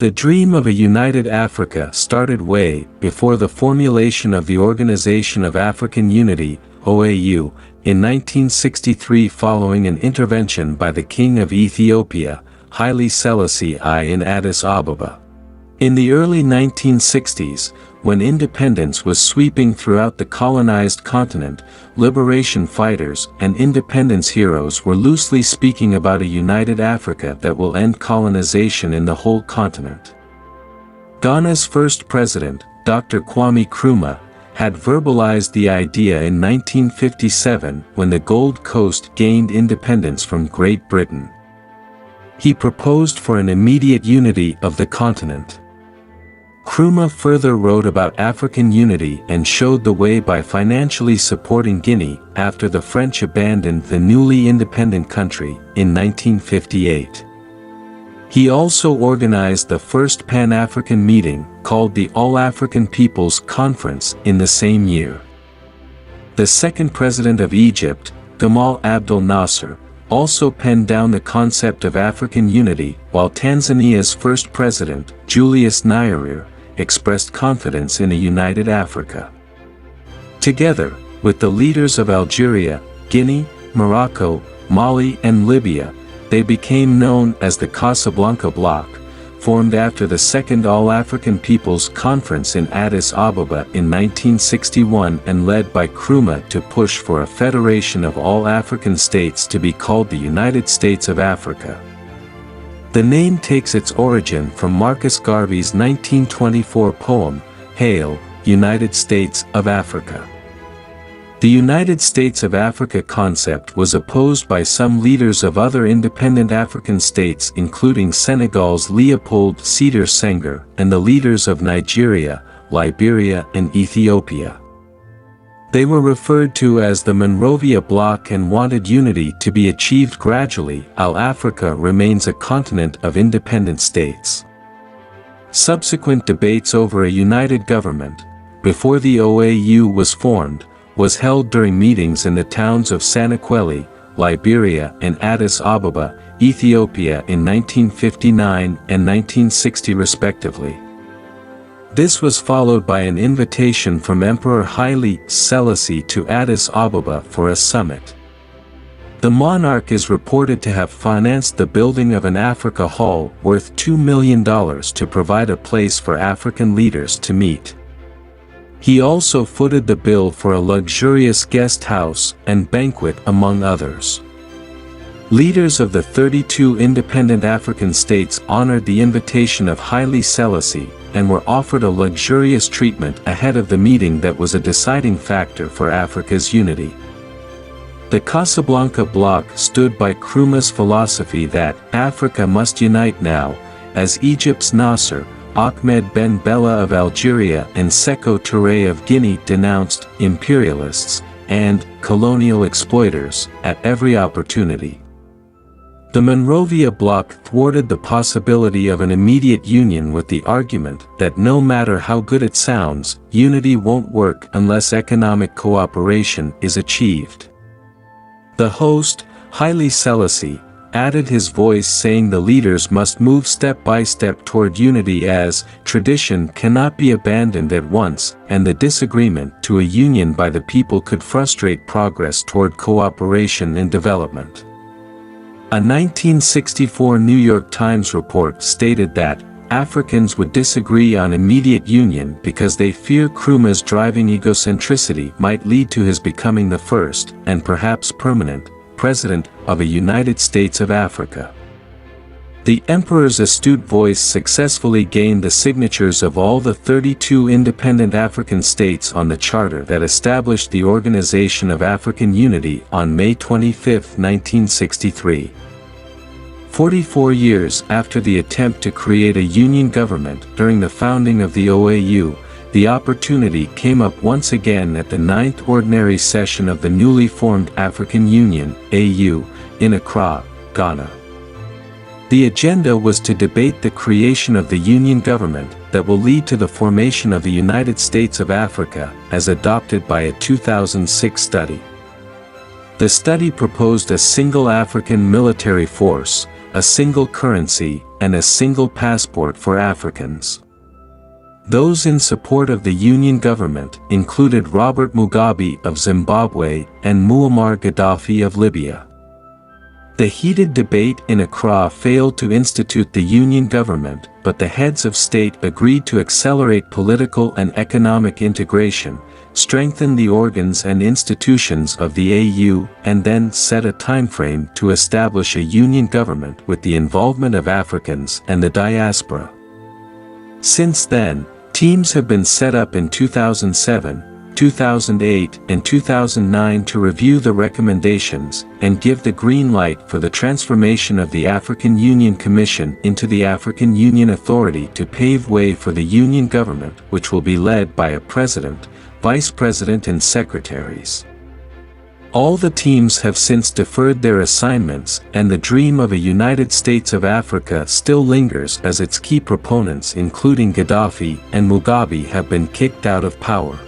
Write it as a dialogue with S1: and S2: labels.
S1: The dream of a united Africa started way before the formulation of the Organization of African Unity, OAU, in 1963 following an intervention by the King of Ethiopia, Haile Selassie I in Addis Ababa. In the early 1960s, when independence was sweeping throughout the colonized continent, liberation fighters and independence heroes were loosely speaking about a united Africa that will end colonization in the whole continent. Ghana's first president, Dr. Kwame Nkrumah, had verbalized the idea in 1957 when the Gold Coast gained independence from Great Britain. He proposed for an immediate unity of the continent. Nkrumah further wrote about African unity and showed the way by financially supporting Guinea after the French abandoned the newly independent country in 1958. He also organized the first Pan-African meeting, called the All-African Peoples Conference, in the same year. The second president of Egypt, Gamal Abdel Nasser, also penned down the concept of African unity, while Tanzania's first president, Julius Nyerere, expressed confidence in a united Africa. Together, with the leaders of Algeria, Guinea, Morocco, Mali and Libya, they became known as the Casablanca Bloc, formed after the Second All-African Peoples Conference in Addis Ababa in 1961 and led by Nkrumah to push for a federation of all African states to be called the United States of Africa. The name takes its origin from Marcus Garvey's 1924 poem, Hail, United States of Africa. The United States of Africa concept was opposed by some leaders of other independent African states including Senegal's Leopold Sédar Senghor and the leaders of Nigeria, Liberia and Ethiopia. They were referred to as the Monrovia Bloc and wanted unity to be achieved gradually, while Africa remains a continent of independent states. Subsequent debates over a united government, before the OAU was formed, was held during meetings in the towns of Sanakweli, Liberia and Addis Ababa, Ethiopia in 1959 and 1960 respectively. This was followed by an invitation from Emperor Haile Selassie to Addis Ababa for a summit. The monarch is reported to have financed the building of an Africa Hall worth $2 million to provide a place for African leaders to meet. He also footed the bill for a luxurious guest house and banquet among others. Leaders of the 32 independent African states honored the invitation of Haile Selassie and were offered a luxurious treatment ahead of the meeting that was a deciding factor for Africa's unity. The Casablanca Bloc stood by Nkrumah's philosophy that Africa must unite now, as Egypt's Nasser, Ahmed Ben Bella of Algeria and Sékou Touré of Guinea denounced imperialists and colonial exploiters at every opportunity. The Monrovia Bloc thwarted the possibility of an immediate union with the argument that no matter how good it sounds, unity won't work unless economic cooperation is achieved. The host, Haile Selassie, added his voice saying the leaders must move step by step toward unity as tradition cannot be abandoned at once and the disagreement to a union by the people could frustrate progress toward cooperation and development. A 1964 New York Times report stated that Africans would disagree on immediate union because they fear Nkrumah's driving egocentricity might lead to his becoming the first, and perhaps permanent, president of a United States of Africa. The emperor's astute voice successfully gained the signatures of all the 32 independent African states on the charter that established the Organization of African Unity on May 25, 1963. 44 years after the attempt to create a union government during the founding of the OAU, the opportunity came up once again at the 9th Ordinary Session of the newly formed African Union, AU, in Accra, Ghana. The agenda was to debate the creation of the union government that will lead to the formation of the United States of Africa, as adopted by a 2006 study. The study proposed a single African military force, a single currency, and a single passport for Africans. Those in support of the Union government included Robert Mugabe of Zimbabwe and Muammar Gaddafi of Libya. The heated debate in Accra failed to institute the Union government, but the heads of state agreed to accelerate political and economic integration, strengthen the organs and institutions of the AU, and then set a timeframe to establish a Union government with the involvement of Africans and the diaspora. Since then, teams have been set up in 2007, 2008 and 2009 to review the recommendations and give the green light for the transformation of the African Union Commission into the African Union Authority to pave way for the Union government, which will be led by a president, vice president and secretaries. All the teams have since deferred their assignments, and the dream of a United States of Africa still lingers as its key proponents including Gaddafi and Mugabe have been kicked out of power.